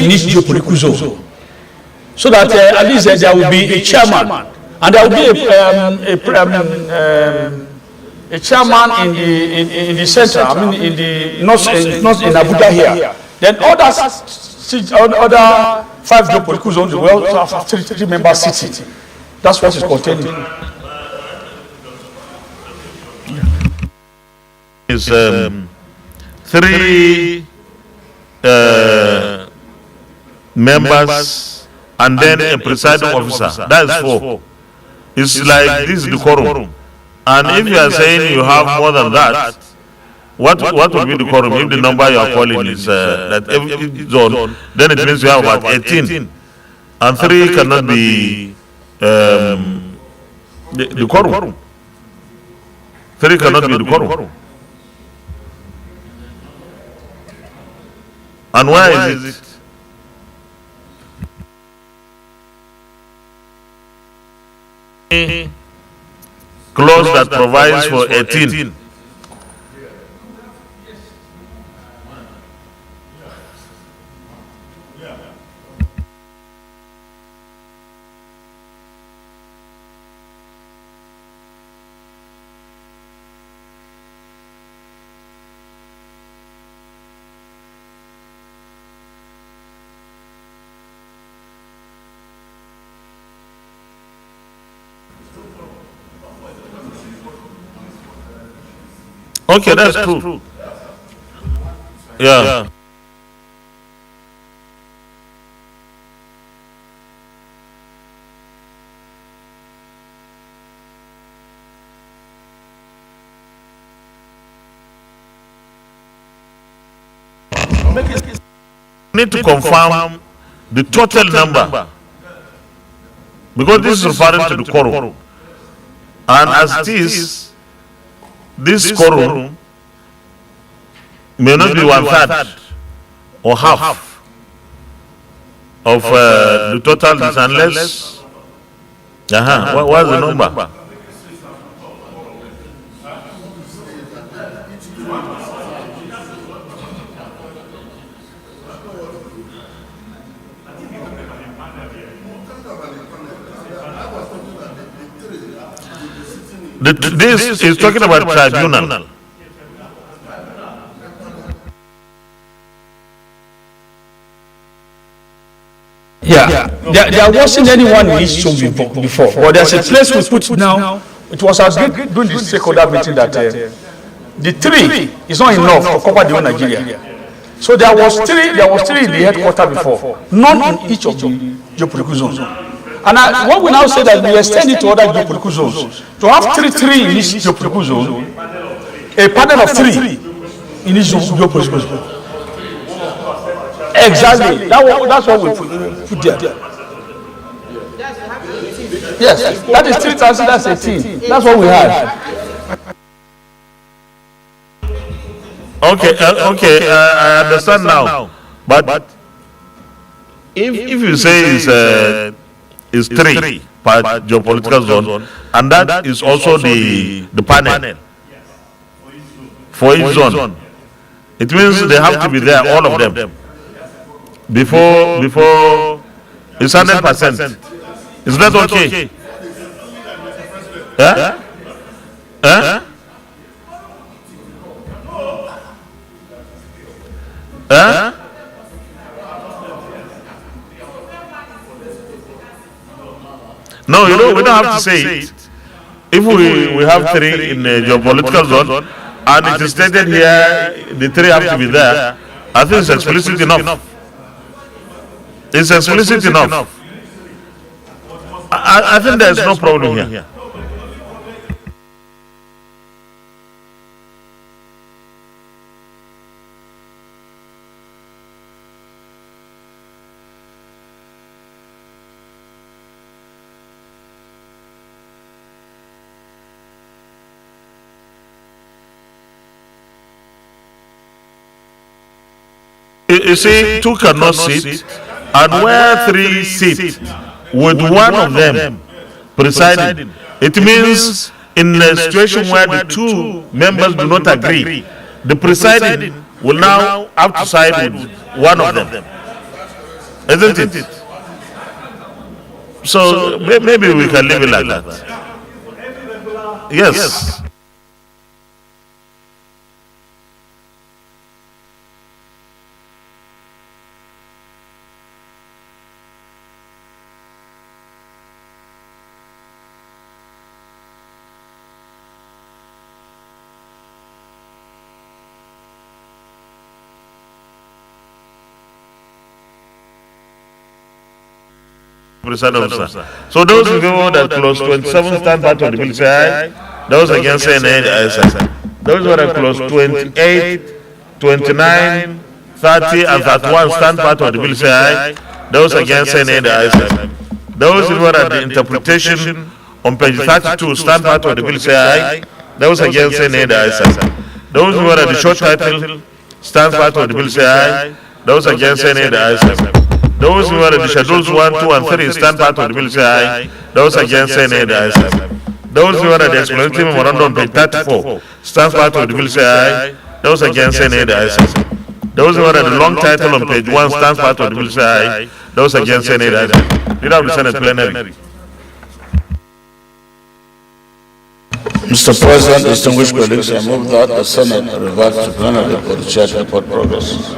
in each geopolitical zone, so that at least there will be a chairman, and there will be a chairman in the center. I mean, in the not in Abuja here. Then other 5 geopolitical zones will also have 3 member cities. That's what is containing. Is 3 members and then a presiding officer. That is 4. It's like this is the quorum. And if you are saying you have more than that, what would be the quorum? If the number you are calling is that every zone, then it means you have about 18. And 3 cannot be the quorum. 3 cannot be the quorum. And why is it? Clause that provides for 18. Okay, that's true. Yeah. Need to confirm the total number, because this is referring to the quorum, and as it is, this quorum may not be 1/3 or half of the total, unless. What's the number? This is talking about tribunal. Yeah. There wasn't anyone in each zone before. But there's a place we put now. It was agreed during the stakeholder meeting that the 3 is not enough to cover the whole Nigeria. So there was 3 in the headquarters before, none in each of the geopolitical zones. And what we now say that we extend it to other geopolitical zones. To have 3 in each geopolitical zone, a panel of 3 in each geopolitical zone. Exactly. That's what we put there. Yes, that is 3,000, that's 18. That's what we had. Okay, I understand now. But if you say is 3 per geopolitical zone, and that is also the panel for each zone, it means they have to be there, all of them, before it's 100%. Is that okay? No, we don't have to say it. If we have 3 in a geopolitical zone, and it is stated here, the 3 have to be there, I think it's explicit enough. It's explicit enough. I think there's no problem here. You see, 2 cannot sit, and where 3 sit, with one of them presiding, it means in a situation where the 2 members do not agree, the presiding will now have to side with one of them. isn't it? So maybe we can leave it like that. Yes. President officer. So those in favor that clause 27 stand part of the bill say aye. Those against say nay, the ayes have it. Those who are clause 28, 29, 30 and 31 stand part of the bill say aye. Those against say nay, the ayes have it. Those who are the interpretation on page 32 stand part of the bill say aye. Those against say nay, the ayes have it. Those who are the short title stand part of the bill say aye. Those against say nay, the ayes have it. Those who are the schedules 1, 2 and 3 stand part of the bill say aye. Those against say nay, the ayes have it. Those who are the explanatory memorandum on page 34 stand part of the bill say aye. Those against say nay, the ayes have it. Those who are the long title on page 1 stand part of the bill say aye. Those against say nay, the ayes have it. Leader of the Senate plenary. Mr. President, distinguished colleagues, I move that the Senate revert to plenary for the church report progress.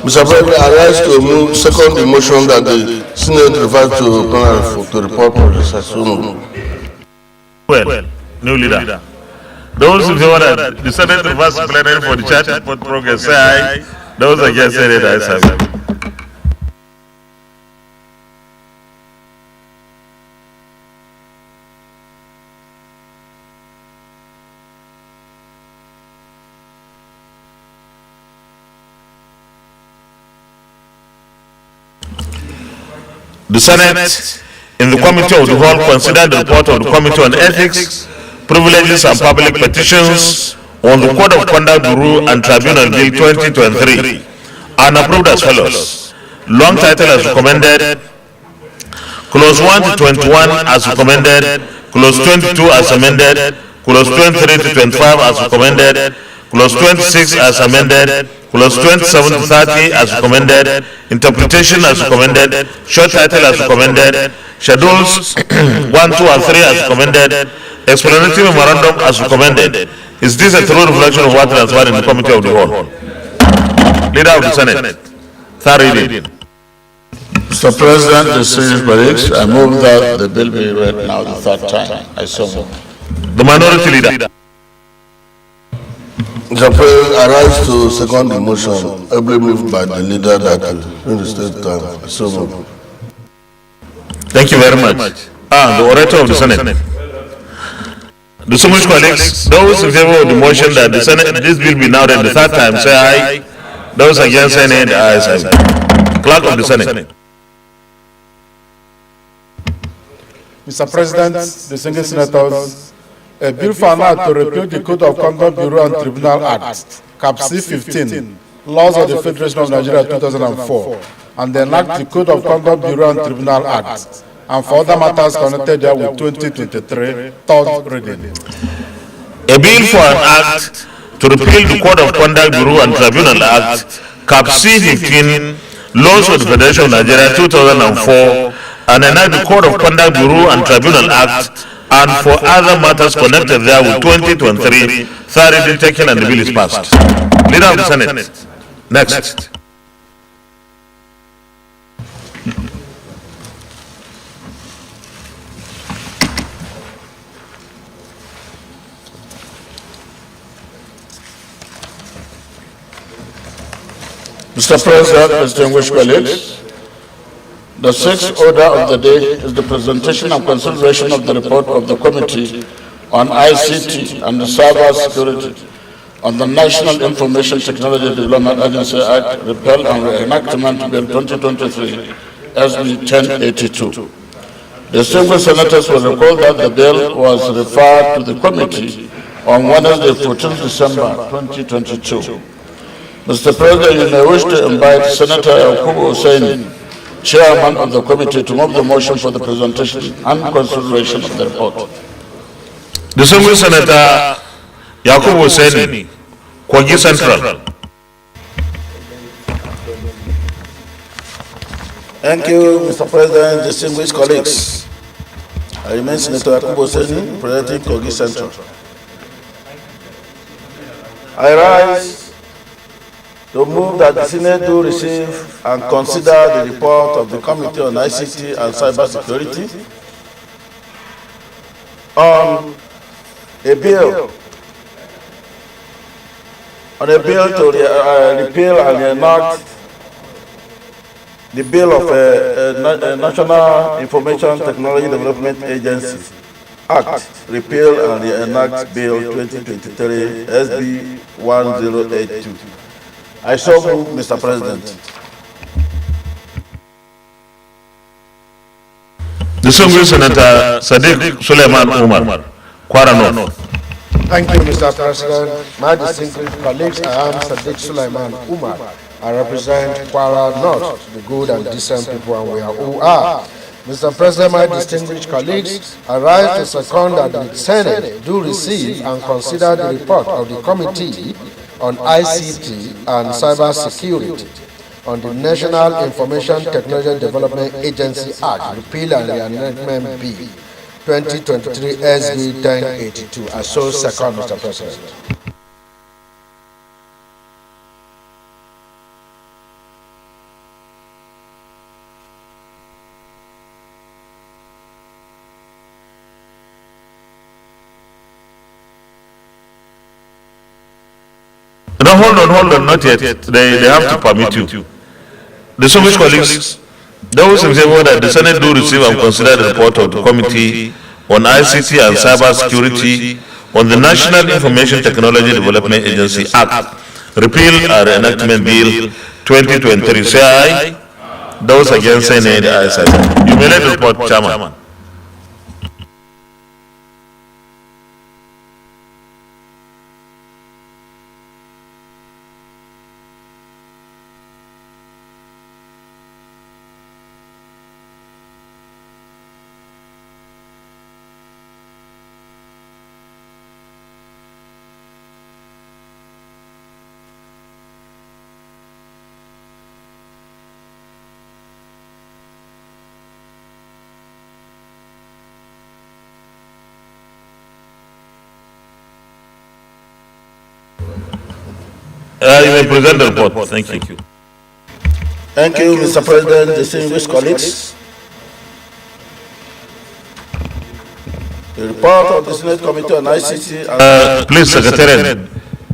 Mr. President, I rise to move second the motion that the Senate revert to plenary to report progress. Well, new leader. Those in favor that the Senate reverts to plenary for the church report progress say aye. Those against say nay, the ayes have it. The Senate, in the Committee of the Whole, considered the report of the Committee on Ethics, Privileges and Public Petitions on the Code of Conduct Bureau and Tribunal Bill 2023 and approved as follows. Long title as recommended, Clause 1 to 21 as recommended, Clause 22 as amended, Clause 23 to 25 as recommended, Clause 26 as amended, Clause 27 to 30 as recommended, interpretation as recommended, short title as recommended, schedules 1, 2 and 3 as recommended, explanatory memorandum as recommended. Is this a true reflection of what transpired in the Committee of the Whole? Leader of the Senate. Third reading. Mr. President, distinguished colleagues, I move that the bill be read now the third time. I so move. The minority leader. Mr. President, I rise to second the motion, ably moved by the leader that in the state time. I so move. Thank you very much. The orator of the Senate. Distinguished colleagues, those in favor of the motion that the Senate, this bill be now read the third time, say aye. Those against say nay, the ayes have it. Clerk of the Senate. Mr. President, distinguished senators, a bill for an act to repeal the Code of Conduct Bureau and Tribunal Act, Cap C-15, Laws of the Federation of Nigeria 2004, and enact the Code of Conduct Bureau and Tribunal Act, and for other matters connected there with 2023, third reading. A bill for an act to repeal the Code of Conduct Bureau and Tribunal Act, Cap C-15, Laws of the Federation of Nigeria 2004, and enact the Code of Conduct Bureau and Tribunal Act, and for other matters connected there with 2023, third reading taken and the bill is passed. Leader of the Senate. Next. Mr. President, distinguished colleagues, the sixth order of the day is the presentation and consideration of the report of the Committee on ICT and Cyber Security on the National Information Technology Development Agency Act, Repeal and Reenactment Bill 2023, SB 1082. Distinguished senators will recall that the bill was referred to the committee on Wednesday, 14 December 2022. Mr. President, you may wish to invite Senator Yakubu Hussaini, Chairman of the committee, to move the motion for the presentation and consideration of the report. Distinguished Senator Yakubu Seni, Kogi Central. Thank you, Mr. President, distinguished colleagues. I remain Senator Yakubu Seni, representing Kogi Central. I rise to move that the Senate do receive and consider the report of the Committee on ICT and Cybersecurity on a bill to repeal and enact the bill of National Information Technology Development Agency Act, repeal and enact Bill 2023 SB 1082. I so move, Mr. President. Distinguished Senator Sadiq Suleiman Umar, Kwara North. Thank you, Mr. President. My distinguished colleagues, I am Sadiq Suleiman Umar. I represent Kwara North, the good and decent people, and we are who are. Mr. President, my distinguished colleagues, I rise to second that the Senate do receive and consider the report of the Committee on ICT and Cybersecurity on the National Information Technology Development Agency Act, repeal and reenactment Bill 2023 SB 1082. I so second, Mr. President. No, hold on, not yet. They have to permit you. Distinguished colleagues, those in favor that the Senate do receive and consider the report of the Committee on ICT and Cybersecurity on the National Information Technology Development Agency Act, repeal and enactment Bill 2023. Say aye. Those against say nay. The ayes have it. You may let the report, Chairman. You may present the report. Thank you. Thank you, Mr. President, distinguished colleagues. The report of the Senate Committee on ICT and Please, Secretariat,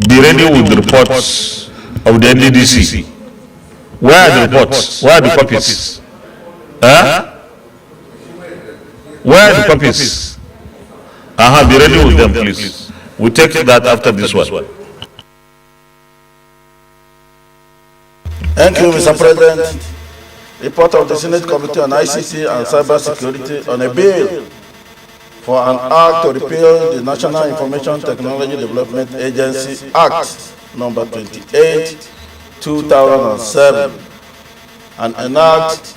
be ready with the reports of the NDDC. Where are the reports? Where are the copies? Where are the copies? Be ready with them, please. We take that after this one. Thank you, Mr. President. Report of the Senate Committee on ICT and Cybersecurity on a bill for an act to repeal the National Information Technology Development Agency Act number 28, 2007, and enact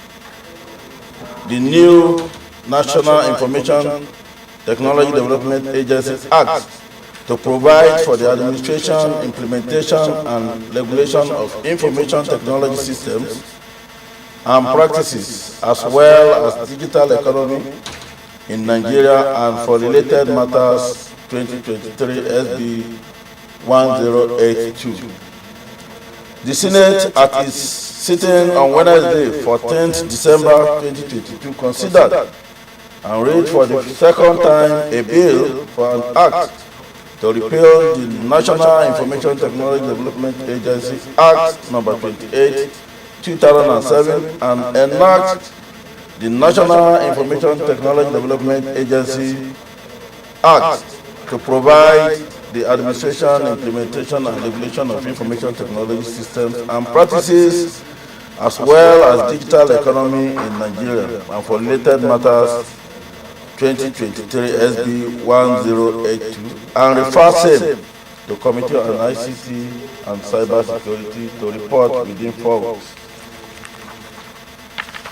the new National Information Technology Development Agency Act to provide for the administration, implementation, and regulation of information technology systems and practices, as well as digital economy in Nigeria and for related matters 2023 SB 1082. The Senate, at its sitting on Wednesday, 14th December 2022, considered and read for the second time a bill for an act to repeal the National Information Technology Development Agency Act number 28, 2007, and enact the National Information Technology Development Agency Act to provide the administration, implementation, and regulation of information technology systems and practices, as well as digital economy in Nigeria, and for related matters 2023 SB 1082, and refer same to Committee on ICT and Cybersecurity to report within 4 weeks.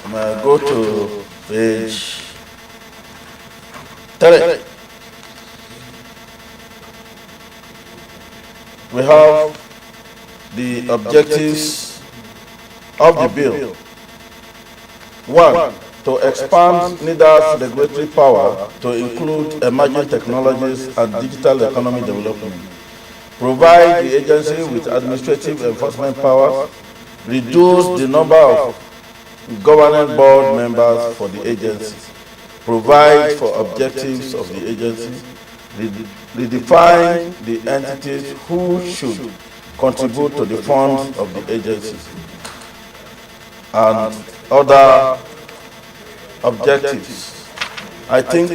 May I go to page 3. we have the objectives of the bill. 1. To expand NIDA's regulatory power to include emerging technologies and digital economy development. Provide the agency with administrative enforcement powers. Reduce the number of governing board members for the agency. Provide for objectives of the agency. Redefine the entities who should contribute to the funds of the agency. And other objectives. I think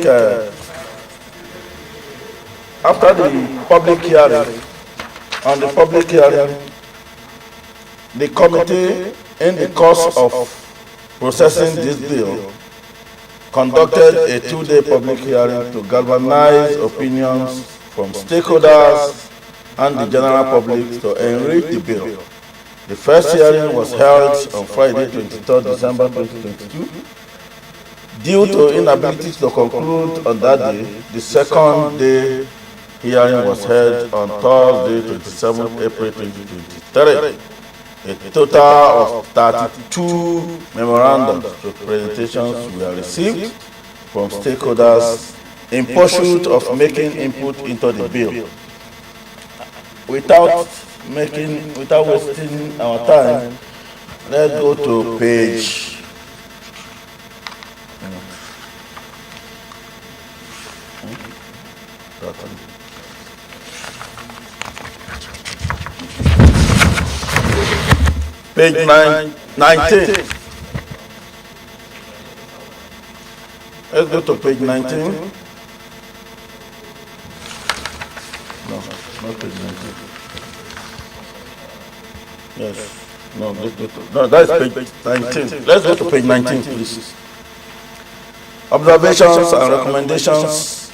after the public hearing, the committee, in the course of processing this bill, conducted a 2-day public hearing to galvanize opinions from stakeholders and the general public to enrich the bill. The first hearing was held on Friday, 23rd December 2022. Due to inability to conclude on that day, the second day hearing was held on Thursday, 27th April 2023. A total of 32 memorandums to presentations were received from stakeholders in pursuit of making input into the bill. Without wasting our time, let's go to page 19. Let's go to page 19. No, not page 19. Yes. No, let's go to, no, that's page 19. Let's go to page 19, please. Observations and recommendations.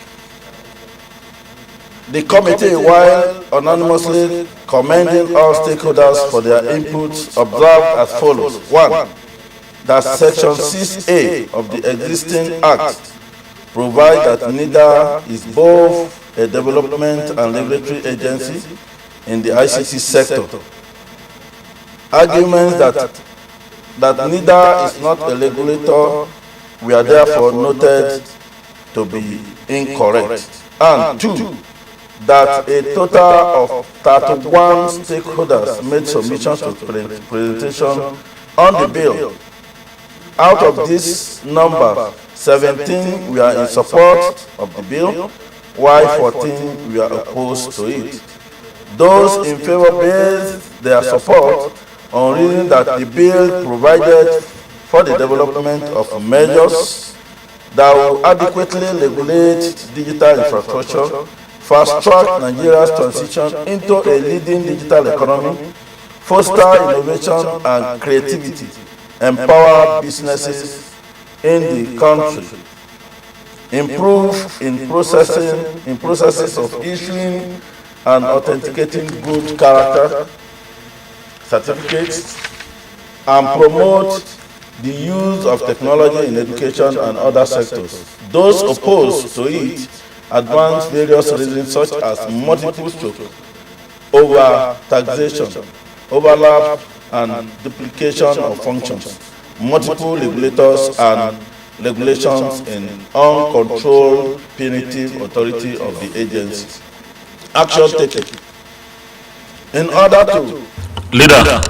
The committee, while anonymously commending all stakeholders for their inputs, observed as follows. 1. That Section 6A of the existing Act provides that NIDA is both a development and regulatory agency in the ICT sector. Arguments that NIDA is not a regulator were therefore noted to be incorrect. And 2. That a total of 31 stakeholders made submissions to presentation on the bill. Out of this number, 17 were in support of the bill, while 14 were opposed to it. Those in favor based their support on reading that the bill provided for the development of measures that will adequately regulate digital infrastructure, fast-track Nigeria's transition into a leading digital economy, foster innovation and creativity, empower businesses in the country, improve in processes of issuing and authenticating good character certificates, and promote the use of technology in education and other sectors. Those opposed to it advance various reasons such as multiple stroke, over-taxation, overlap and duplication of functions, multiple regulators and regulations in uncontrolled punitive authority of the agency. Action taken. In order to... Leader,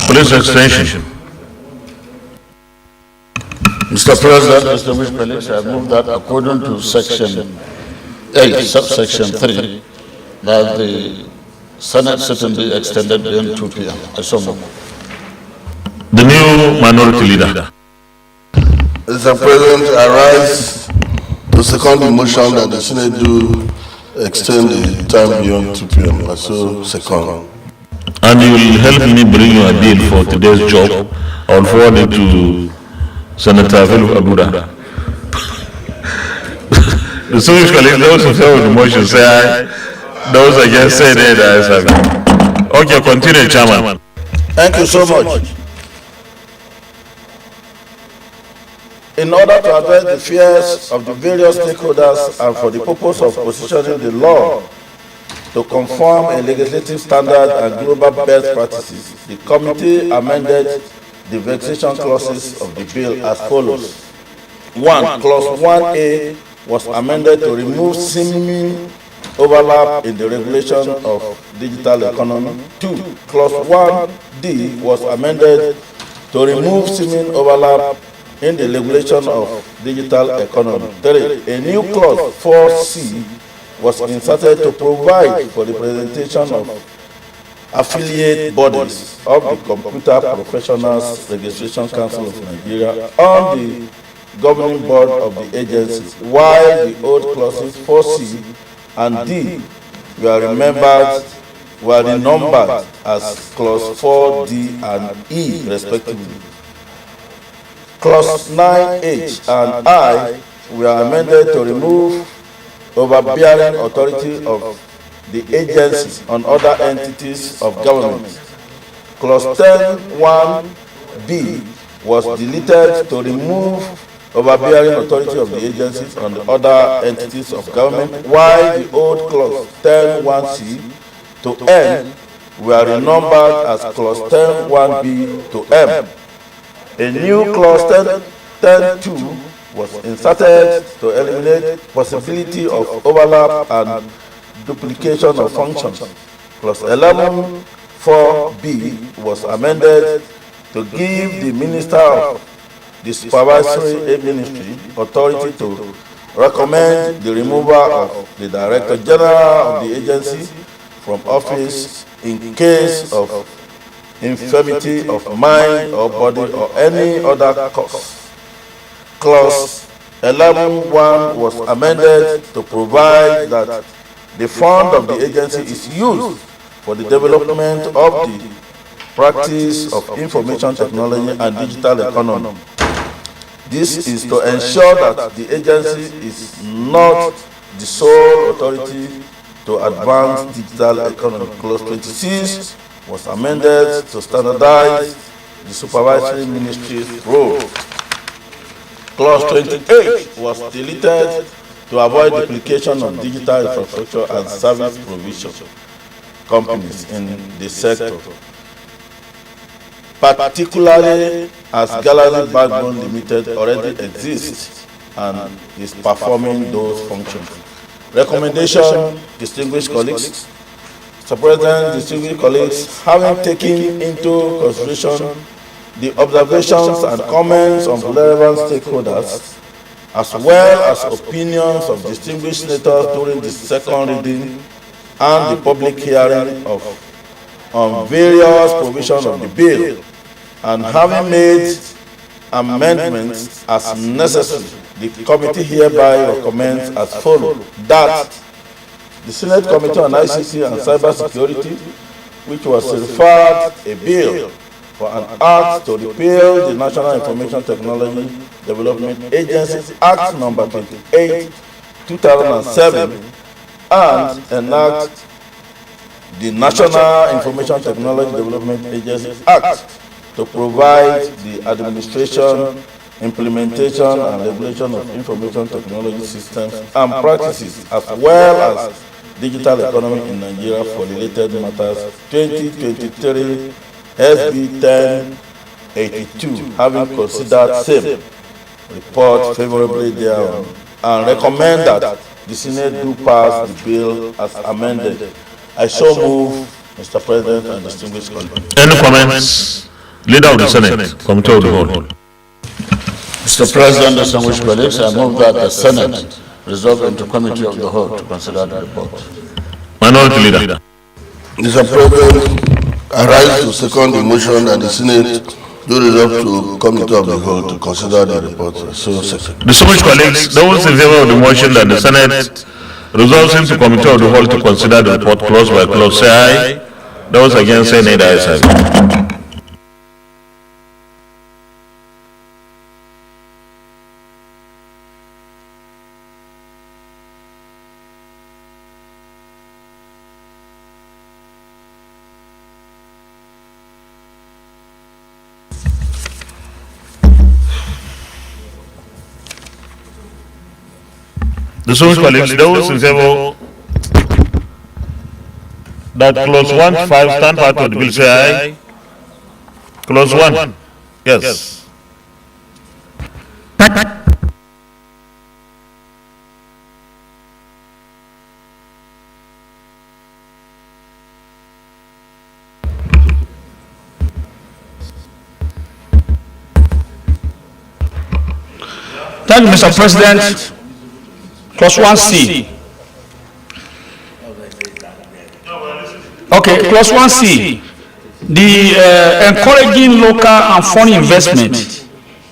police extension. Mr. President, distinguished colleagues, I move that according to Section 8, subsection 3, that the Senate sitting be extended beyond 2 p.m. I so move. The new minority leader. Mr. President, I rise to second the motion that the Senate do extend the time beyond 2 p.m. I so second. And you will help me bring you a bill for today's job. I will forward it to Senator Philip Abuda. The Swedish colleagues, those who favor the motion say aye. Those against say nay. Okay, continue, Chairman. Thank you so much. In order to address the fears of the various stakeholders and for the purpose of positioning the law to conform a legislative standard and global best practices, the committee amended the vexation clauses of the bill as follows. 1. Clause 1A was amended to remove seeming overlap in the regulation of digital economy. 2. Clause 1D was amended to remove seeming overlap in the regulation of digital economy. 3. A new clause 4C was inserted to provide for the presentation of affiliate bodies of the Computer Professionals Registration Council of Nigeria on the governing board of the agency, while the old clauses 4C and D were renumbered as clause 4D and E respectively. Clause 9H and I were amended to remove overbearing authority of the agency on other entities of government. Clause 10(1)B was deleted to remove overbearing authority of the agencies on the other entities of government, while the old clause 10(1)C to N were renumbered as clause 10(1)B to M. A new clause 10(2) was inserted to eliminate possibility of overlap and duplication of functions. Clause 11(4)B was amended to give the Minister of the Supervisory Ministry authority to recommend the removal of the Director General of the agency from office in case of infirmity of mind or body or any other cause. Clause 11(1) was amended to provide that the fund of the agency is used for the development of the practice of information technology and digital economy. This is to ensure that the agency is not the sole authority to advance digital economy. Clause 26 was amended to standardize the supervisory ministry's role. Clause 28 was deleted to avoid duplication of digital infrastructure and service provision companies in the sector, particularly as Gallery Backbone Limited already exists and is performing those functions. Recommendation, distinguished colleagues. Mr. President, distinguished colleagues, having taken into consideration the observations and comments of relevant stakeholders, as well as opinions of distinguished senators during the second reading and the public hearing on various provisions of the bill, and having made amendments as necessary, the committee hereby recommends as follows: that the Senate Committee on ICT and Cybersecurity, which was referred a bill for an act to repeal the National Information Technology Development Agency Act number 28, 2007, and enact the National Information Technology Development Agency Act to provide the administration, implementation, and regulation of information technology systems and practices, as well as digital economy in Nigeria for related matters, 2023 SB 1082, having considered same, report favorably thereon, and recommend that the Senate do pass the bill as amended. I so move, Mr. President and distinguished colleagues. Any comments? Leader of the Senate, Committee of the Whole. Mr. President, distinguished colleagues, I move that the Senate resolve into Committee of the Whole to consider the report. Minority Leader. Mr. President, I rise to second the motion that the Senate do resolve to Committee of the Whole to consider the report. So second. Distinguished colleagues, those in favor of the motion that the Senate resolves into Committee of the Whole to consider the report clause by clause, say aye. Those against, say nay. The ayes have it. Distinguished colleagues, those in favor that clause 1 5 stand part of the bill, say aye. Clause 1. Yes. Thank you, Mr. President. Clause 1C. Okay, clause 1C. The encouraging local and foreign investment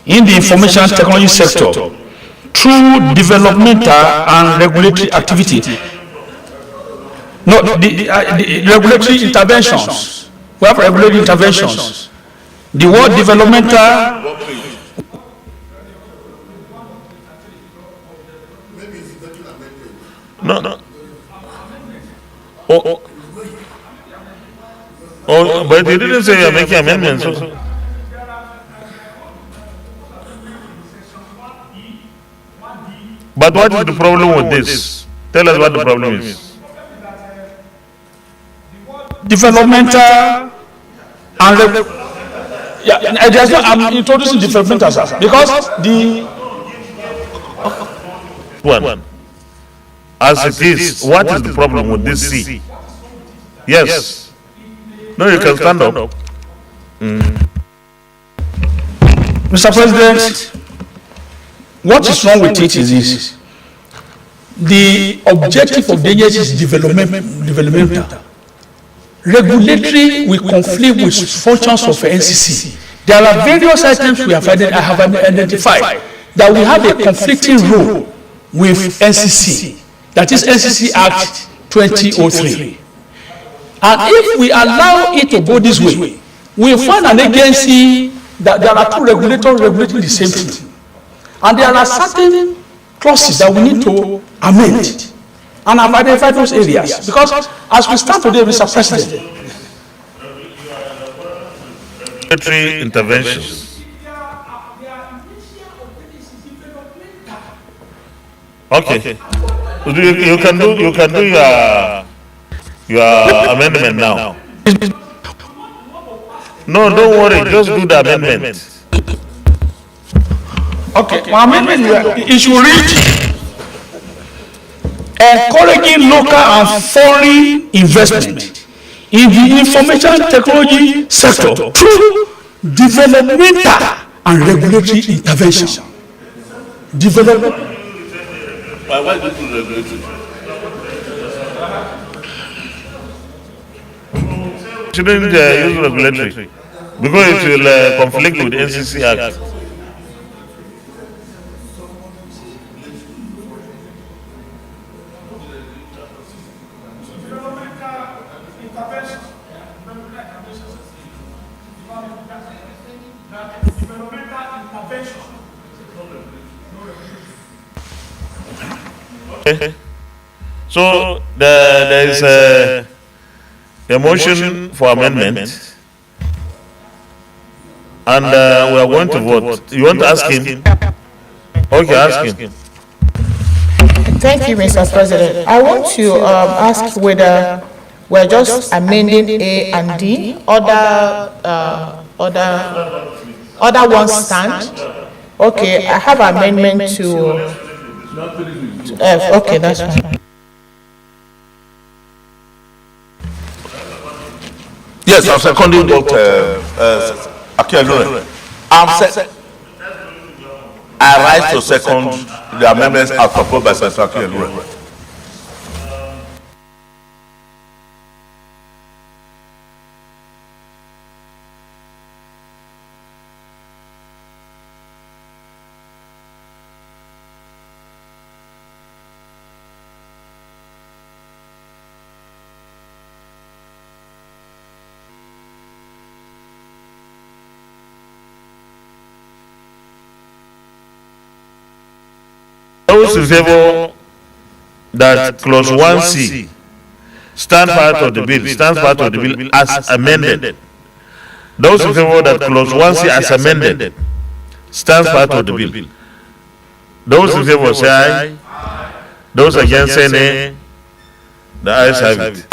in the information technology sector through developmental and regulatory activity. No, the regulatory interventions. We have regulatory interventions. The word developmental. No. But you didn't say you're making amendments. But what is the problem with this? Tell us what the problem is. Developmental and I'm introducing developmental, sir, because the one. As it is, what is the problem with this C? Yes. No, you can stand up. Mr. President, what is wrong with it is this. The objective of the agency is developmental. Regulatory will conflict with functions of NCC. There are various items I have identified that we have a conflicting role with NCC. That is NCC Act 2003. And if we allow it to go this way, we find an agency that there are two regulators regulating the same thing. And there are certain clauses that we need to amend. And I've identified those areas. Because as we start today, Mr. President, regulatory interventions. Okay. You can do your amendment now. No, don't worry, just do the amendment. okay, my amendment is to read encouraging local and foreign investment in the information technology sector through developmental and regulatory intervention. Why do you do regulatory? Shouldn't use regulatory because it will conflict with NCC Act. Okay. So there is a motion for amendment, and we are going to vote. You want to ask him? Okay, ask him. Thank you, Mr. President. I want to ask whether we're just amending A and D, other ones stand. Okay, I have amendment to F. Okay, that's fine. Yes, I'm seconding Dr. Akelore. I rise to second the amendments as proposed by Senator Akelore. Those in favor that clause 1C stands part of the bill as amended. Those in favor that clause 1C as amended stands part of the bill. Those in favor say aye. Those against say nay. The ayes have it.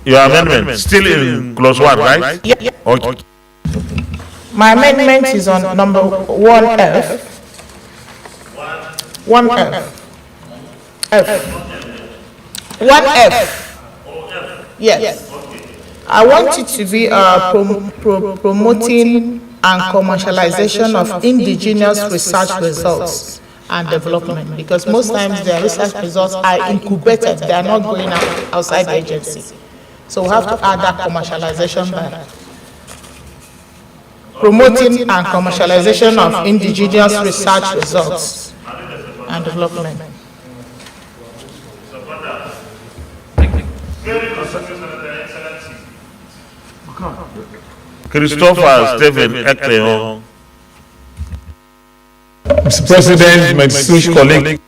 Your amendment still in clause 1, right? Yeah. Okay. My amendment is on number 1F. 1F. F. 1F. Yes. I want it to be promoting and commercialization of indigenous research results and development, because most times their research results are incubated, they are not going outside the agency. So we have to add that commercialization back. Promoting and commercialization of indigenous research results and development. Christopher Stephen Ekpeon. Mr. President, my distinguished colleague,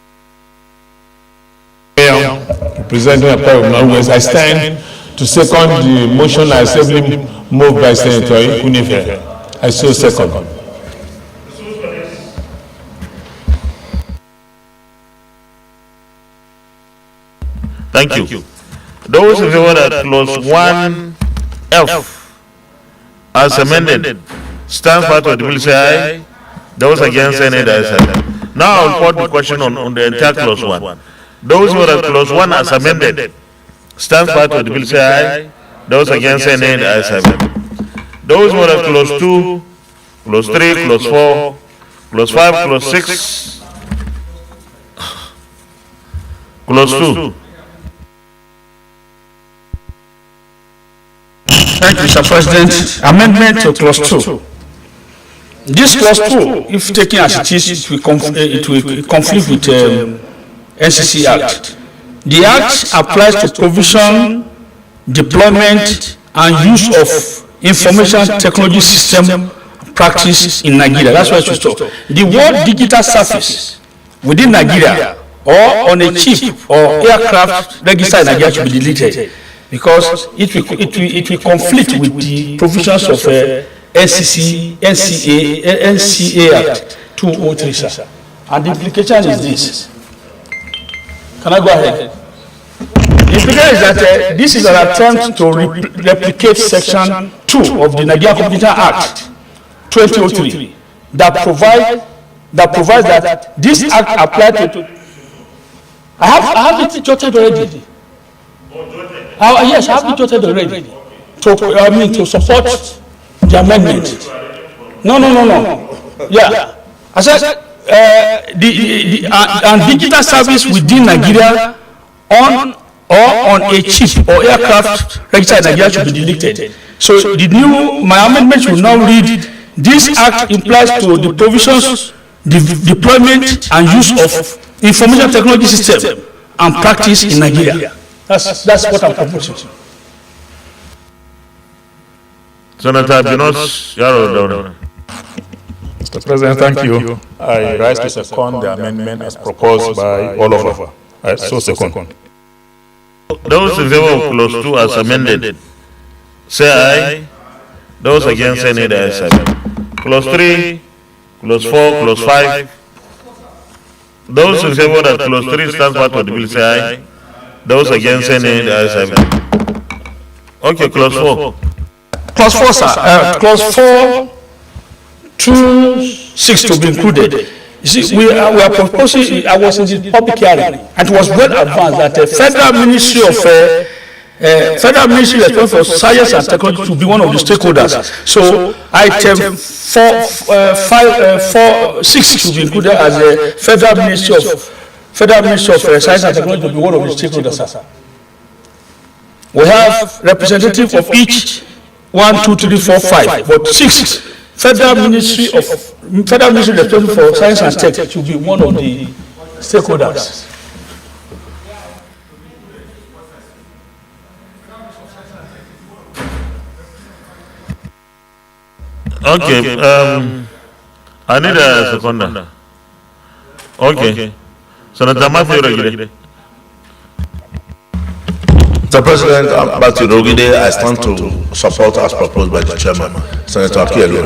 President of Northwest, I stand to second the motion assembly moved by Senator Ikunife. I so second. Thank you. Those in favor that clause 1F as amended stands part of the bill, say aye. Those against, say nay. Now I'll put the question on the entire clause 1. Those who are clause 1 as amended stands part of the bill, say aye. Those against, say nay. Those who are clause 2, clause 3, clause 4, clause 5, clause 6, clause 2. Thank you, Mr. President. Amendment to clause 2. This clause 2, if taken as it is, it will conflict with NCC Act. The Act applies to provision, deployment, and use of information technology system practice in Nigeria. That's why it should stop. The word digital service within Nigeria or on a ship or aircraft registered in Nigeria should be deleted, because it will conflict with the provisions of NCA Act 203, sir. And the implication is this. Can I go ahead? The implication is that this is an attempt to replicate Section 2 of the Nigeria Competition Act 2003 that provides that this act applied to. I have it jotted already. Yes, I have it jotted already. To support the amendment. No. Yeah. I said and digital service within Nigeria on a ship or aircraft registered in Nigeria should be deleted. So my amendment should now read: this act implies to the provisions, the deployment and use of information technology system and practice in Nigeria. That's what I'm proposing. Senator Binos Yaro. Mr. President, thank you. I rise to second the amendment as proposed by all of us. I so second. Those in favor of clause 2 as amended, say aye. Those against, say nay. Clause 3, clause 4, clause 5. Those in favor that clause 3 stands part of the bill, say aye. Those against, say nay. Okay, clause 4. Clause 4, sir. Clause 4, 2, 6 to be included. You see, we are proposing. I was in the public hearing, and it was well advanced that the Federal Ministry responsible for science and technology to be one of the stakeholders. So item 6 to be included as the Federal Ministry of Science and Technology to be one of the stakeholders. Sir. We have representative of each 1, 2, 3, 4, 5, but 6. Federal Ministry responsible for Science and Tech should be one of the stakeholders. Okay, I need a second. Okay. Senator Matthew Rogide. Mr. President, Matthew Rogide, I stand to support as proposed by the chairman, Senator Akielu.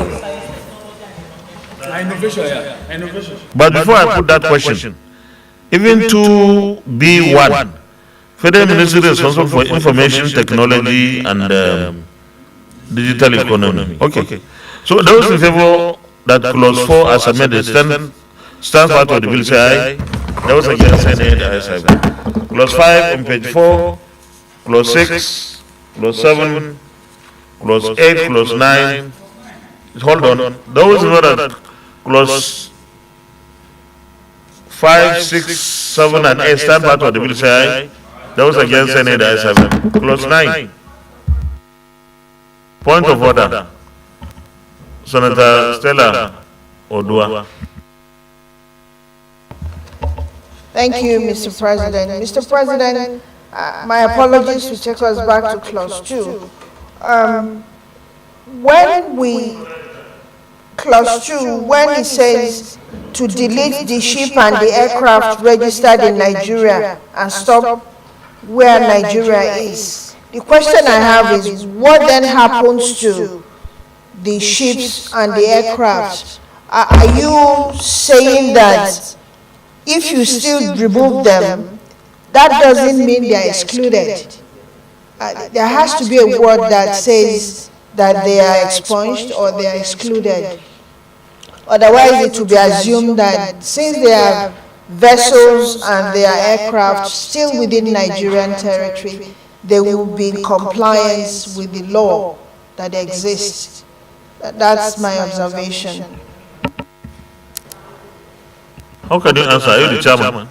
But before I put that question, even to B1 Federal Ministry responsible for information technology and digital economy. Okay. So those in favor that clause 4 as amended stands part of the bill, say aye. Those against, say nay. The ayes have it. Clause 5 on page 4, clause 6, clause 7, clause 8, clause 9. Hold on. Those in favor that clause 5, 6, 7, and 8 stand part of the bill, say aye. Those against, say nay. The ayes have it. Clause 9. Point of order. Senator Stella Odua. Thank you, Mr. President. Mr. President, my apologies to take us back to clause 2. When it says to delete the ship and the aircraft registered in Nigeria and stop where Nigeria is, the question I have is, what then happens to the ships and the aircraft? Are you saying that if you still remove them, that doesn't mean they are excluded? There has to be a word that says that they are expunged or they are excluded. Otherwise, it will be assumed that since they are vessels and they are aircraft still within Nigerian territory, they will be in compliance with the law that exists. That's my observation. How can you answer? Are you the chairman?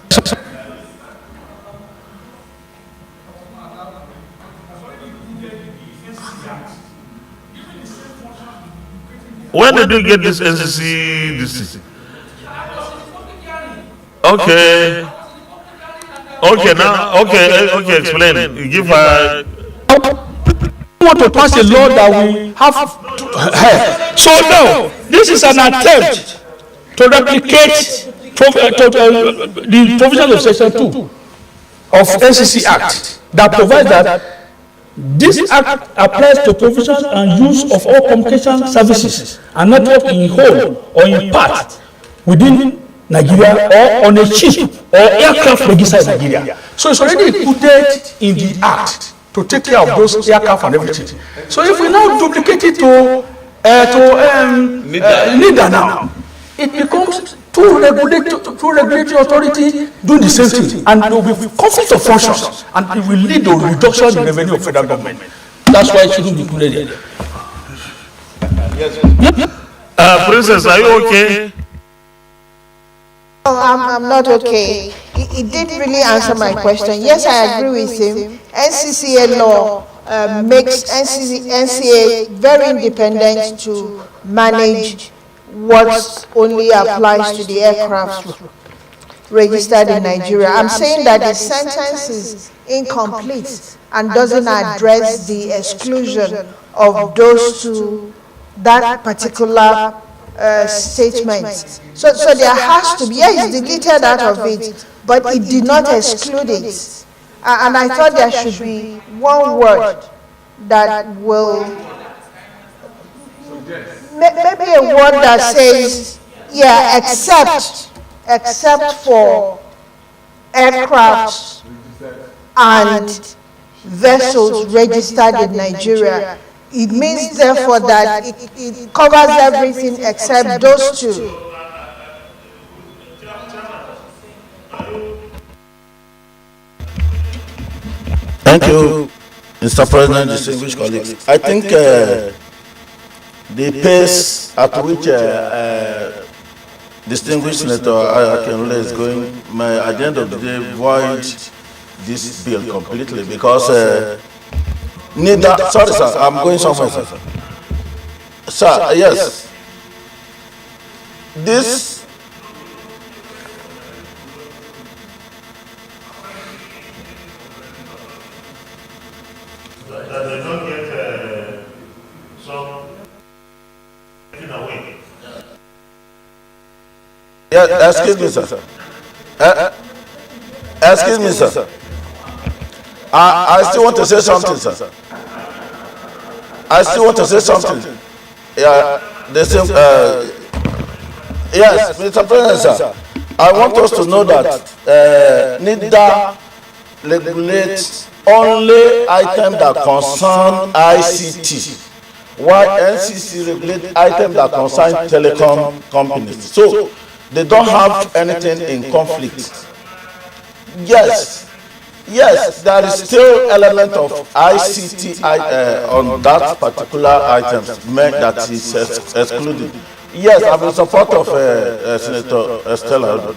When did you get this NCC? This? Okay. Okay, now, okay, explain. You give her. We want to pass a law that we have to, so now, this is an attempt to replicate the provisions of Section 2 of NCC Act that provides that this act applies to provisions and use of all communication services and network in whole or in part within Nigeria or on a ship or aircraft registered in Nigeria. So it's already included in the act to take care of those aircraft and everything. So if we now duplicate it to NIDA now, it becomes two regulatory authority doing the same thing, and there will be conflict of functions, and it will lead to reduction in revenue of federal government. That's why it shouldn't be included there. Princess, are you okay? I'm not okay. It didn't really answer my question. Yes, I agree with him. NCCA law makes NCA very independent to manage what only applies to the aircraft registered in Nigeria. I'm saying that the sentence is incomplete and doesn't address the exclusion of those to that particular statement. So there has to be, yes, it's deleted out of it, but it did not exclude it. And I thought there should be one word that will, maybe a word that says, yeah, except for aircraft and vessels registered in Nigeria. It means therefore that it covers everything except those two. Thank you, Mr. President, distinguished colleagues. I think the pace at which distinguished Senator Akinwole is going, may at the end of the day void this bill completely, because neither, sorry sir, I'm going somewhere, sir. Sir, yes. This That they don't get some taken away. Yeah, excuse me, sir. Excuse me, sir. I still want to say something, sir. I still want to say something. Yeah, the same. Yes, Mr. President, sir. I want us to know that neither regulates only items that concern ICT, while NCC regulates items that concern telecom companies. So they don't have anything in conflict. Yes, there is still element of ICT on that particular item that is excluded. Yes, I'm in support of Senator Estella.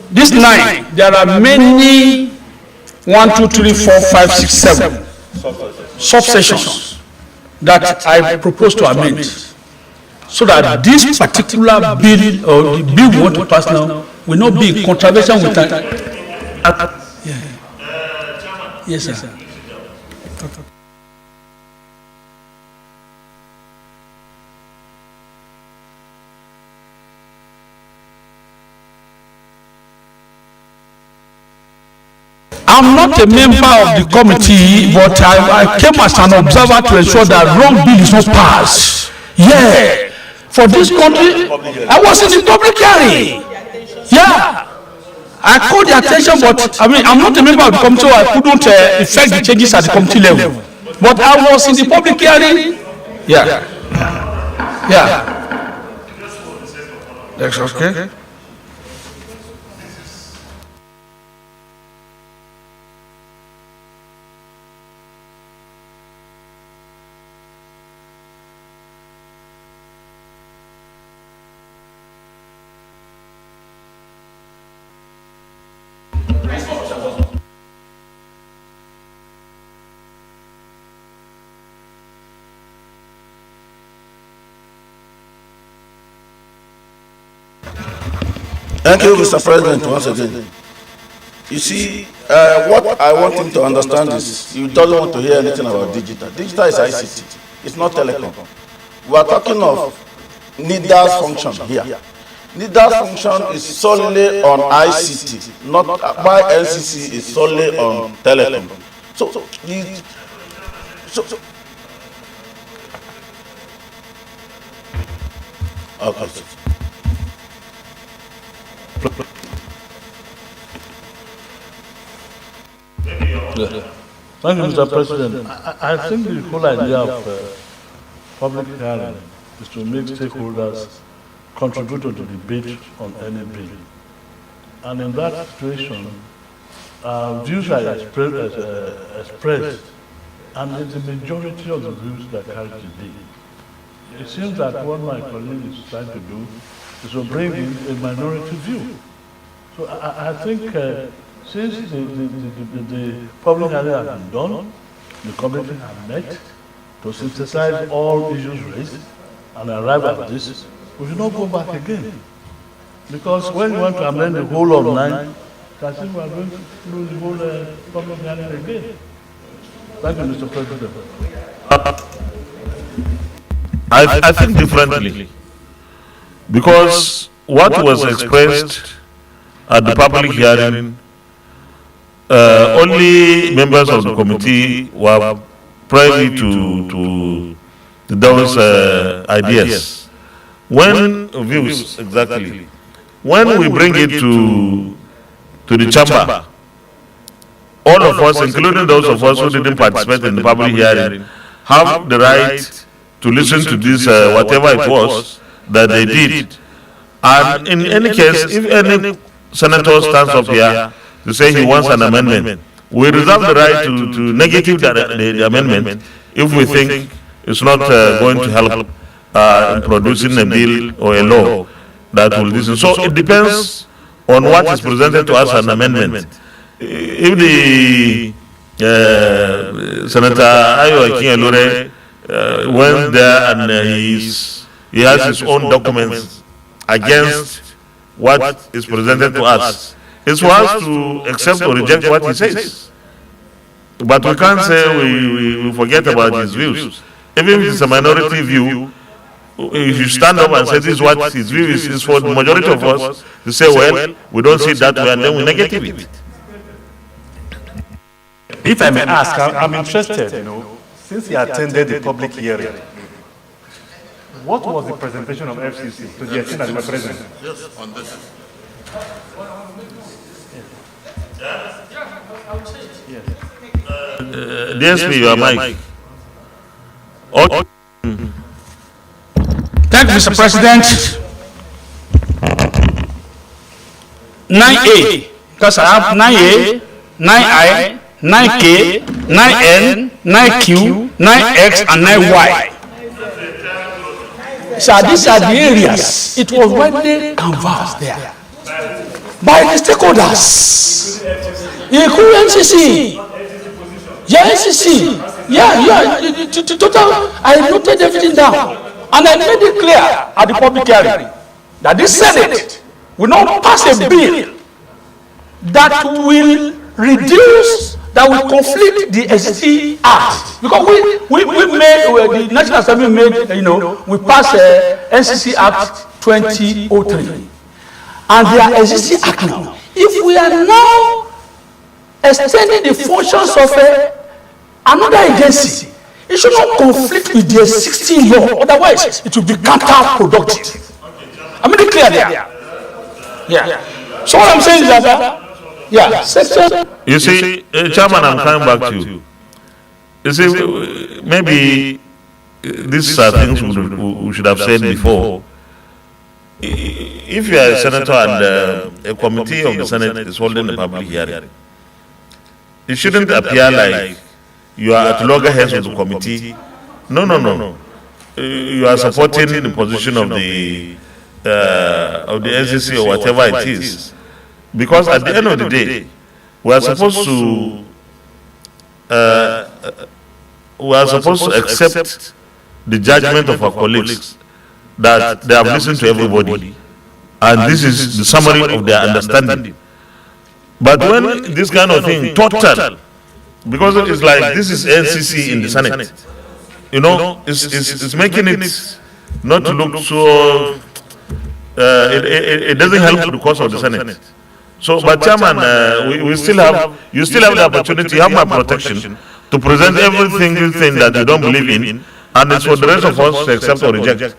This 9, there are many 1, 2, 3, 4, 5, 6, 7 subsections that I propose to amend, so that this particular bill or the bill we want to pass now will not be in contravention with that. Yes, sir. I'm not a member of the committee, but I came as an observer to ensure that wrong bill is not passed. Yeah, for this country, I was in the public hearing. Yeah, I called the attention, but I mean, I'm not a member of the committee, so I couldn't effect the changes at the committee level. But I was in the public hearing. Yeah. That's okay. Thank you, Mr. President, once again. You see, what I want him to understand is he doesn't want to hear anything about digital. Digital is ICT. It's not telecom. We are talking of NIDA's function here. NIDA's function is solely on ICT, not by NCC is solely on telecom. Okay. Thank you, Mr. President. I think the whole idea of public hearing is to make stakeholders contribute to the debate on any bill. And in that situation, views are expressed, and it's the majority of the views that carry the day. It seems that what my colleague is trying to do is to bring in a minority view. So I think since the public hearing has been done, the committee has met to synthesize all issues raised and arrive at this, we should not go back again. Because when you want to amend the whole of 9, I think we are going to do the whole public hearing again. Thank you, Mr. President. I think differently, because what was expressed at the public hearing, only members of the committee were privy to those ideas. When views, exactly. When we bring it to the chamber, all of us, including those of us who didn't participate in the public hearing, have the right to listen to this, whatever it was that they did. And in any case, if any senator stands up here to say he wants an amendment, we reserve the right to negative the amendment if we think it's not going to help in producing a bill or a law that will listen. So it depends on what is presented to us as an amendment. If the Senator Ayo Akinelure went there and he has his own documents against what is presented to us, it's for us to accept or reject what he says. But we can't say we forget about his views. Even if it's a minority view, if you stand up and say this is what his view is for the majority of us to say, well, we don't see it that way, and then we negative it. If I may ask, I'm interested, since you attended the public hearing, what was the presentation of FCC to the extent that you were present? Yes, on this. DSP, your mic. Okay. Thank you, Mr. President. 9A, because I have 9A, 9I, 9K, 9N, 9Q, 9X, and 9Y. So these are the areas. It was widely canvassed there by the stakeholders, including NCC. Yeah, NCC. Yeah. Total. I noted everything down. And I made it clear at the public hearing that this Senate will not pass a bill that will reduce, that will conflict the SC Act. Because we made, the National Assembly made, we passed NCC Act 2003. And they are existing act now. If we are now extending the functions of another agency, it should not conflict with the existing law. Otherwise, it will be counterproductive. I made it clear there. Yeah. So what I'm saying is that, section. You see, Chairman, I'm coming back to you. You see, maybe these are things we should have said before. If you are a senator and a committee of the Senate is holding a public hearing, it shouldn't appear like you are at loggerheads with the committee. No. You are supporting the position of the NCC or whatever it is. Because at the end of the day, we are supposed to accept the judgment of our colleagues that they have listened to everybody, and this is the summary of their understanding. But when this kind of thing, total, because it's like this is NCC in the Senate, it's making it not to look so, it doesn't help the cause of the Senate. So, but Chairman, you still have the opportunity, you have my protection to present every single thing that you don't believe in, and it's for the rest of us to accept or reject.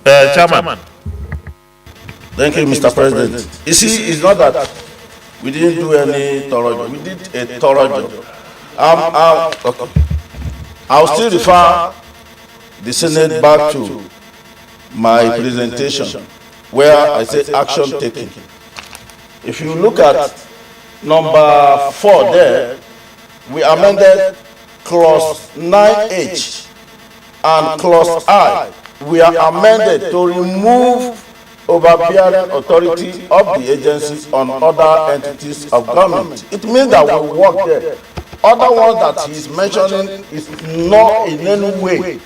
Chairman. Thank you, Mr. President. You see, it's not that we didn't do any thorough job. We did a thorough job. Okay. I'll still refer the Senate back to my presentation where I say action taken. If you look at number 4 there, we amended clause 9H and clause I. We are amended to remove overbearing authority of the agencies on other entities of government. It means that we work there. Other ones that he is mentioning is not in any way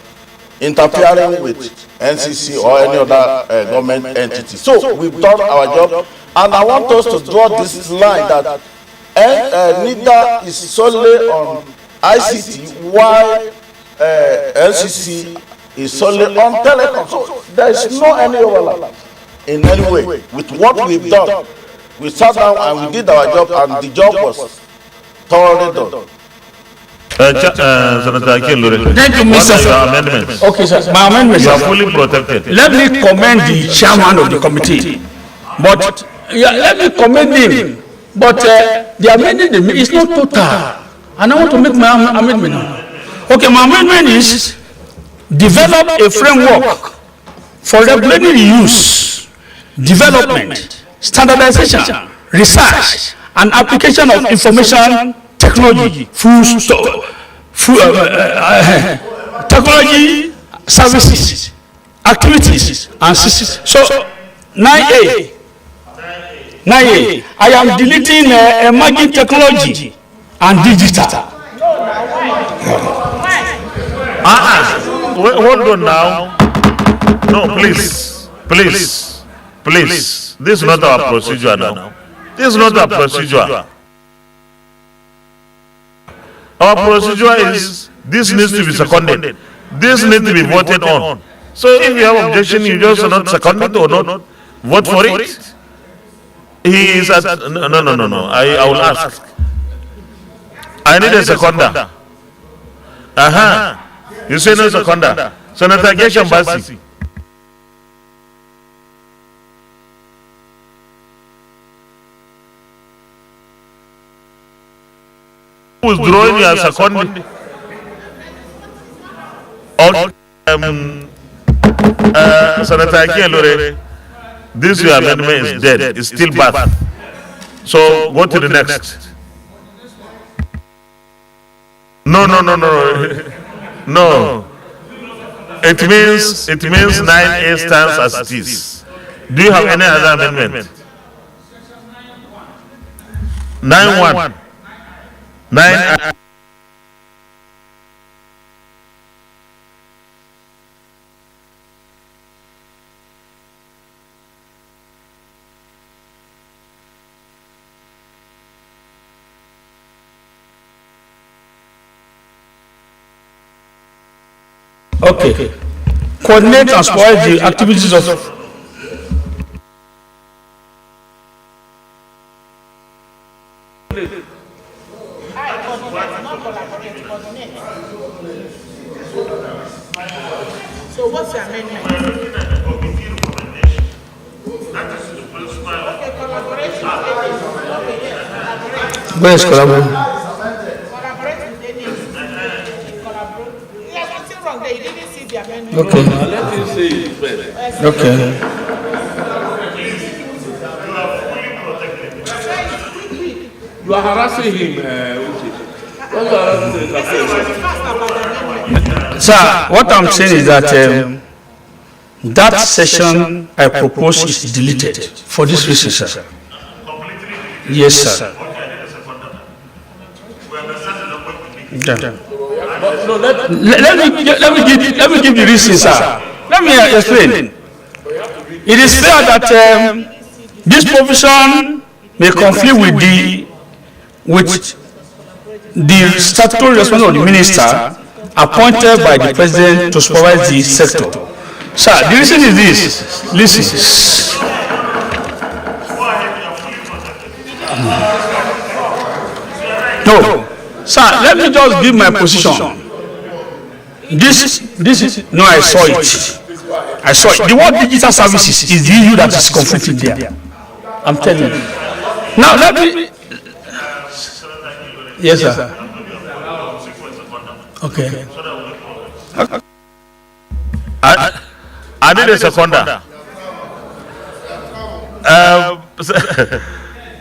interfering with NCC or any other government entity. So we've done our job, and I want us to draw this line that NIDA is solely on ICT, while NCC is solely on telecom. So there is no any overlap in any way with what we've done. We sat down and we did our job, and the job was thoroughly done. Senator Akinlure, Thank you, Mr. your amendments? Okay, sir. My amendment, You are fully protected. let me commend the chairman of the committee. But let me commend him. But the amendment is not total. And I want to make my amendment now. Okay, my amendment is develop a framework for regulating the use, development, standardization, research, and application of information technology, technology services activities and so 9A. 9A. I am deleting emerging technology and digital. Hold on now. No, please. This is not our procedure now. This is not our procedure. Our procedure is this needs to be seconded. This needs to be voted on. So if you have objection, you just not second it or not vote for it. He is at no. I will ask. I need a seconder. You say no seconder. Senator Geshan Basi. Who's drawing your second? Senator Akielore, this your amendment is dead. It's still bad. So go to the next. No. It means 9A stands as it is. Do you have any other amendment? 9-1. 9. Okay. Coordinate and spoil the activities of. So what's your amendment? Okay, collaboration. Where is collaboration? Okay. Okay. You are harassing him. Sir, what I'm saying is that that session I propose is deleted for this reason, sir. Yes, sir. Yeah. No, let me give the reason, sir. Let me explain. It is fair that this provision may conflict with the statutory responsibility of the minister appointed by the president to supervise the sector. Sir, the reason is this. Listen. No, sir, let me just give my position. This is no, I saw it. The word digital services is the issue that is conflicting there. I'm telling you. Now let me. Yes, sir. Okay. I need a seconder.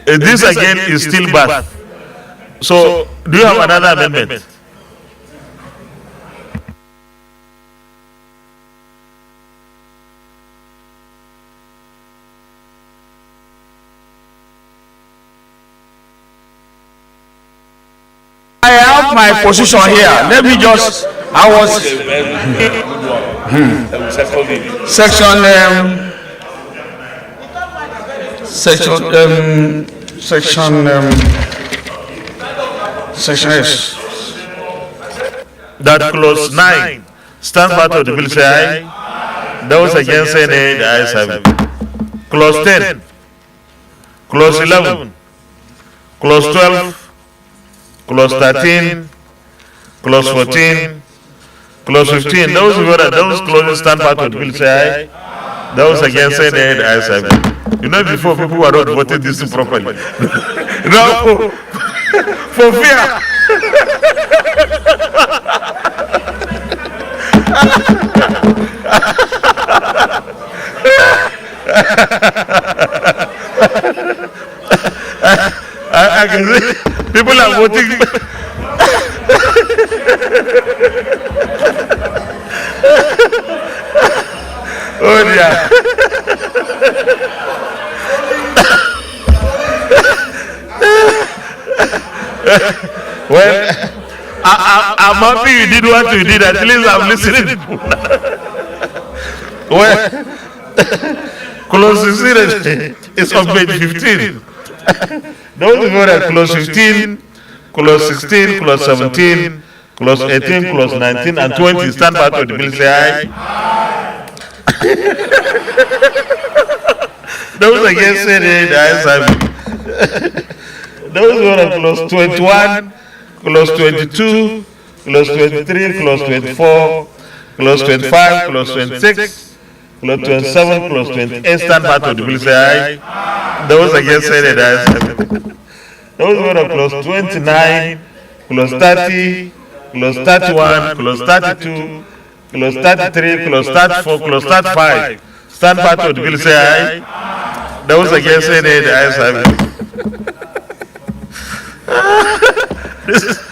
This again is still bad. So, do you have another amendment? I have my position here. Let me just. I was section S. That clause 9 stands part of the bill. Say aye. Those against say nay. The ayes have it. Clause 10, clause 11, clause 12. Clause 13, clause 14, clause 15. Those clauses stand part of the bill. Say aye. Those against say nay. The ayes have it. You know, before people were not voting this properly. No, for fear. I can see people are voting. Well, I'm happy you did what you did. At least I'm listening. Well, clause 16 is on page 15. Those who vote at clause 15, clause 16, clause 17, clause 18, clause 19, and 20 stand back to the bill, say aye. Those against say nay, the ayes have it. Those who vote at clause 21, clause 22, clause 23, clause 24, clause 25, clause 26, clause 27, clause 28 stand back to the bill, say aye. Those against say nay, the ayes have it. Those who vote at clause 29, clause 30, clause 31, clause 32, clause 33, clause 34, clause 35 stand back to the bill, say aye. Those against say nay, the ayes have it.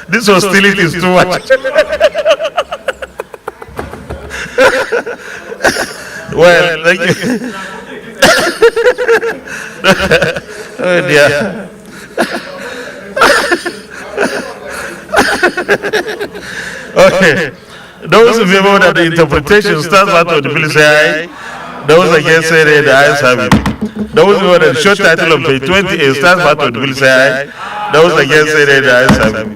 This hostility is too much. Well, thank you. Oh dear. Okay. Those in favor that the interpretation stands out of the bill, say aye. Those against say nay, the ayes have it. Those who the short title on page 28 stands out of the bill, say aye. Those against say nay, the ayes have it.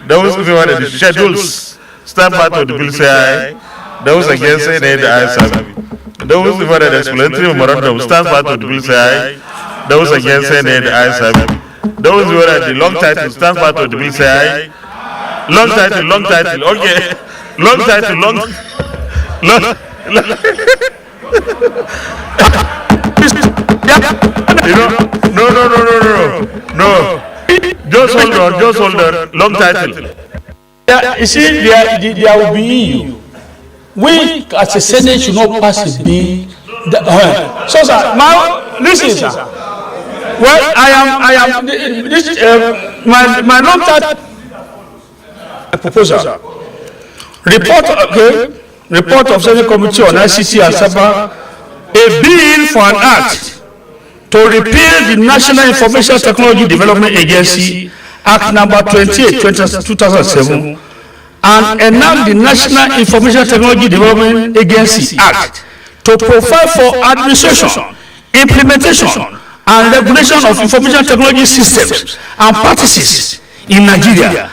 Those who favor the schedules stand back to the bill, say aye. Those against say nay, the ayes have it. Those who favor the explanatory memorandum stand back to the bill, say aye. Those against say nay, the ayes have it. Those who favor the long title stand back to the bill, say aye. Long title, okay. Long title, long. You know, no. Just hold on. Long title. Yeah, you see, there will be EU. We as a Senate should not pass a bill. So, sir, listen, sir. Well, I am. This my long title proposal. Report of Senate Committee on ICT and Cyber. A bill for an act to repeal the National Information Technology Development Agency Act number 28, 2007, and enact the National Information Technology Development Agency Act to provide for administration, implementation, and regulation of information technology systems and practices in Nigeria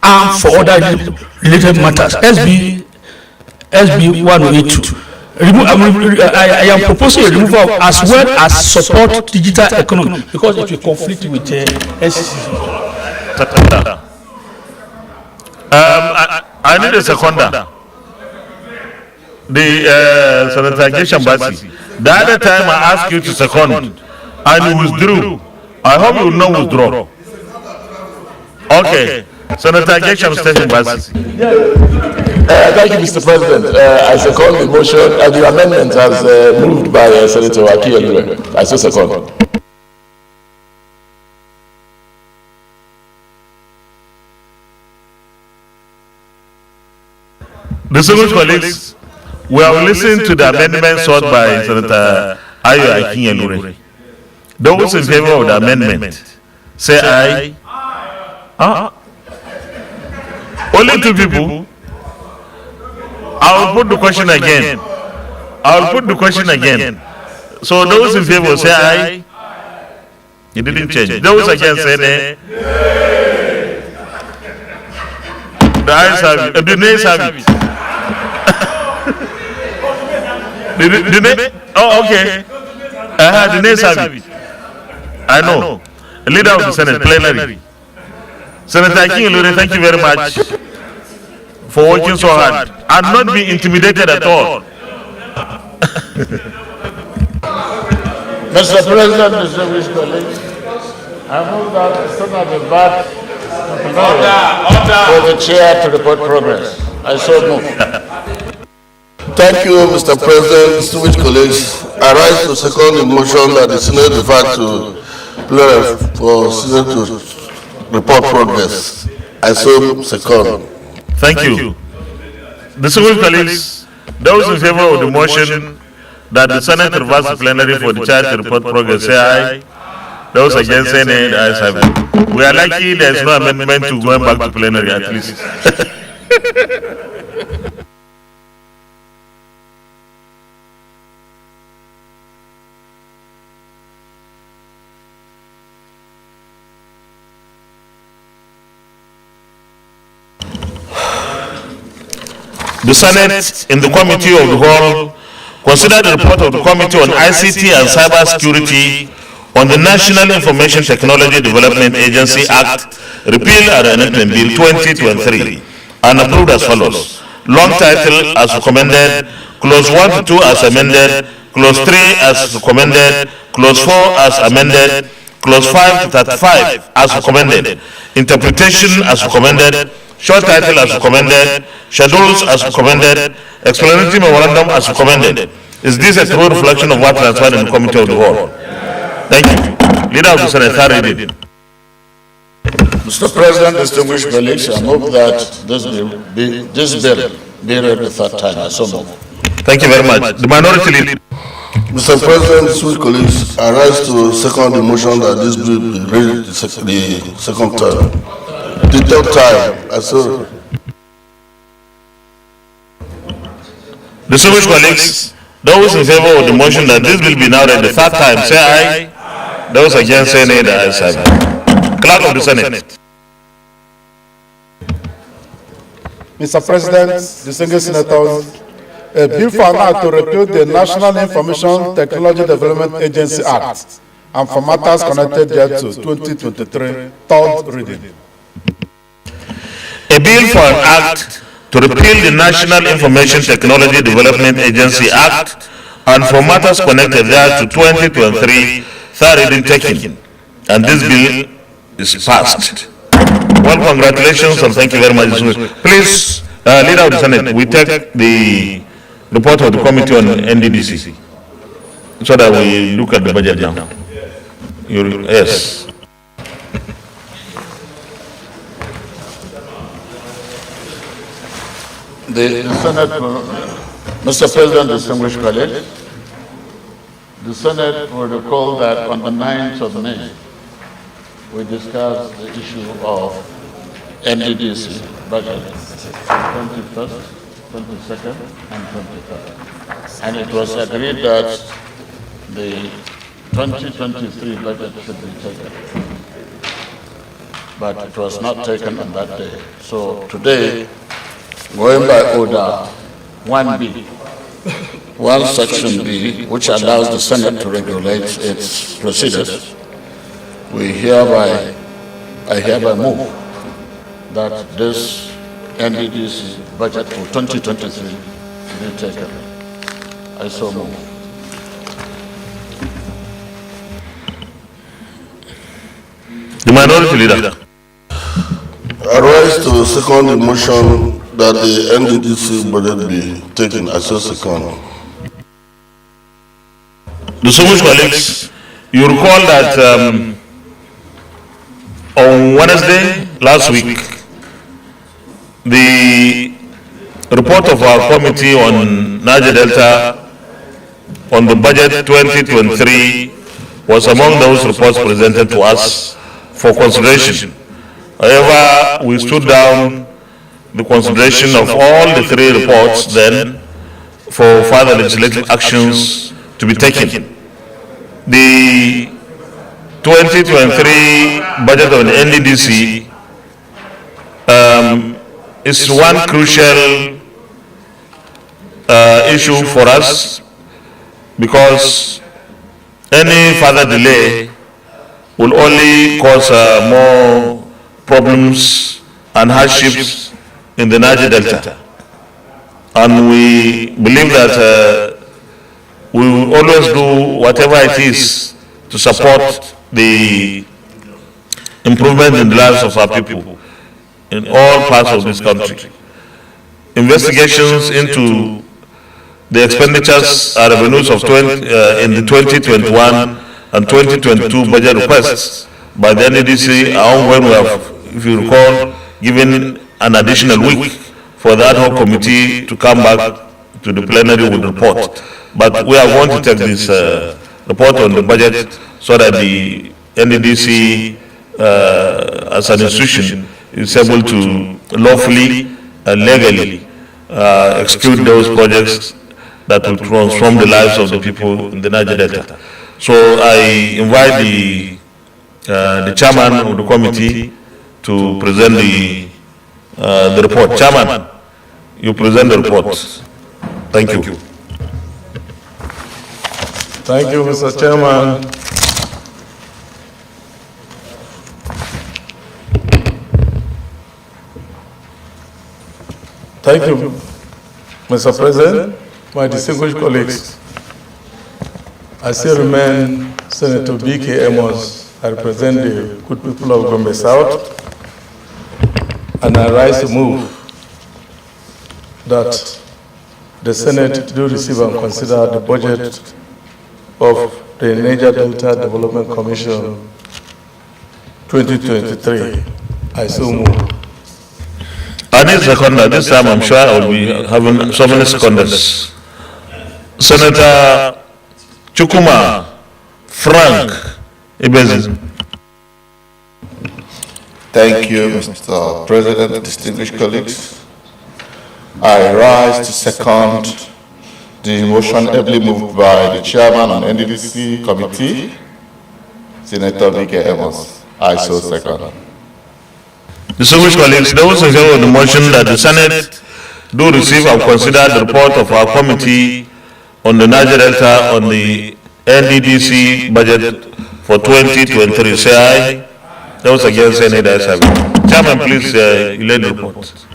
and for other related matters. SB 1082. I am proposing a removal of as well as support digital economy because it will conflict with SCC. I need a seconder. The Senator Basi. The other time I asked you to second and you withdrew. I hope you will not withdraw. Okay. Senator Basi. Thank you, Mr. President. I second the motion, the amendment as moved by Senator Akiyelure. I so second. Distinguished colleagues, we have listened to the amendment sought by Senator Ayo Akiyelure. Those in favor of the amendment, say aye. Only two people. I will put the question again. So those in favor say aye. It didn't change. Those against say nay. The ayes have it. The nays have it. The nays? Oh, okay. The nays have it. I know. Leader of the Senate, Plenary. Senator Akiyelure, thank you very much for working so hard and not being intimidated at all. Mr. President, distinguished colleagues, I move that the Senate be back for the chair to report progress. I so move. Thank you, Mr. President, distinguished colleagues. I rise to second the motion that the Senate refer to Plenary for Senate to report progress. I so second. Thank you. Distinguished colleagues, those in favor of the motion that the Senate reverse the Plenary for the chair to report progress, say aye. Those against saying the ayes have it. We are lucky there is no amendment to going back to plenary at least. The Senate, in the Committee of the Whole, considered the report of the Committee on ICT and Cyber Security on the National Information Technology Development Agency Act, Repeal and Enactment Bill 2023, and approved as follows. Long title as recommended, clause 1 to 2 as amended, clause 3 as recommended, clause 4 as amended, clause 5 to 35 as recommended, interpretation as recommended, short title as recommended, schedules as recommended, explanatory memorandum as recommended. Is this a true reflection of what transpired in the Committee of the Whole? Thank you. Leader of the Senate, third reading. Mr. President, distinguished colleagues, I move that this bill be read the third time. I so move. Thank you very much. The minority leader. Mr. President, distinguished colleagues, I rise to second the motion that this bill be read the second time. The third time, I saw. Distinguished colleagues, those in favor of the motion that this bill be now read the third time, say aye. Those against, say nay. The ayes have it. Clerk of the Senate. Mr. President, distinguished senators, a bill for an act to repeal the National Information Technology Development Agency Act and for matters connected thereto 2023, third reading. A bill for an act to repeal the National Information Technology Development Agency Act and for matters connected thereto 2023, third reading taken, and this bill is passed. Well, congratulations and thank you very much. Please, Leader of the Senate, we take the report of the Committee on NDDC so that we look at the budget now. Yes. The Senate, Mr. President, distinguished colleagues, the Senate will recall that on the 9th of May, we discussed the issue of NDDC budget, 21st, 22nd, and 23rd. And it was agreed that the 2023 budget should be taken. But it was not taken on that day. So today, going by order 1B, 1 section B, which allows the Senate to regulate its procedures, I hereby move that this NDDC budget for 2023 be taken. I so move. The minority leader. I rise to second the motion that the NDDC budget be taken as a second. Distinguished colleagues, you recall that on Wednesday last week, the report of our committee on Niger Delta on the budget 2023 was among those reports presented to us for consideration. However, we stood down the consideration of all the three reports then for further legislative actions to be taken. The 2023 budget of the NDDC is one crucial issue for us because any further delay will only cause more problems and hardships in the Niger Delta. And we believe that we will always do whatever it is to support the improvement in the lives of our people in all parts of this country. Investigations into the expenditures and revenues of in the 2021 and 2022 budget requests by the NDDC are ongoing. We have, if you recall, given an additional week for the ad hoc committee to come back to the plenary with the report. But we are going to take this report on the budget so that the NDDC as an institution is able to lawfully and legally execute those projects that will transform the lives of the people in the Niger Delta. So I invite the chairman of the committee to present the report. Chairman, you present the report. Thank you. Thank you, Mr. Chairman. Thank you, Mr. President, my distinguished colleagues. I still remain Senator B.K. Amos. I represent the good people of Gombe South, and I rise to move that the Senate do receive and consider the budget of the Niger Delta Development Commission 2023. I so move. I need seconder. This time I'm sure I will be having so many seconders. Senator Chukuma Frank Ibezin. Thank you, Mr. President, distinguished colleagues. I rise to second the motion ably moved by the chairman on NDDC committee, Senator V.K. Amos. I so second. Distinguished colleagues, those in favor of the motion that the Senate do receive and consider the report of our committee on the Niger Delta on the NDDC budget for 2023, say aye. Those against, say nay. The ayes have it. Chairman, please relay the report.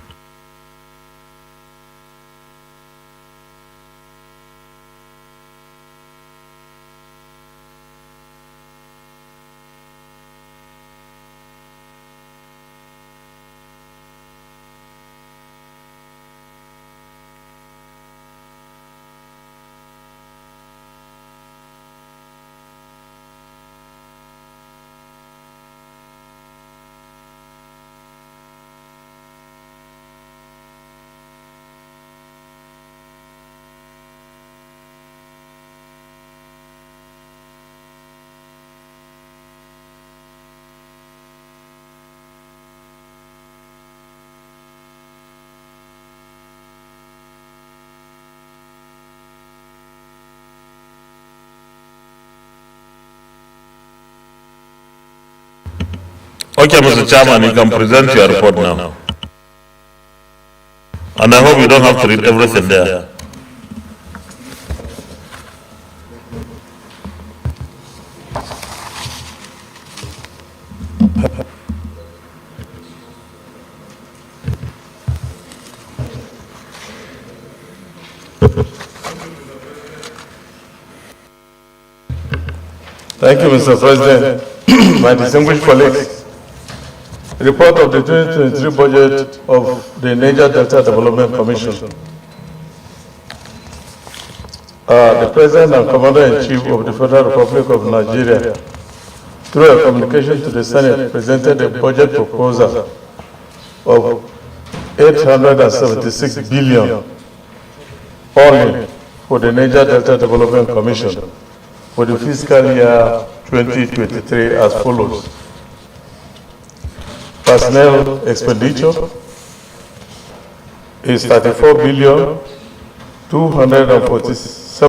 Okay, Mr. Chairman, you can present your report now. And I hope you don't have to read everything there. Thank you, Mr. President. My distinguished colleagues, report of the 2023 budget of the Niger Delta Development Commission. The President and Commander-in-Chief of the Federal Republic of Nigeria, through a communication to the Senate, presented a budget proposal of 876 billion all-in for the Niger Delta Development Commission for the fiscal year 2023 as follows. Personnel expenditure is 34 billion 246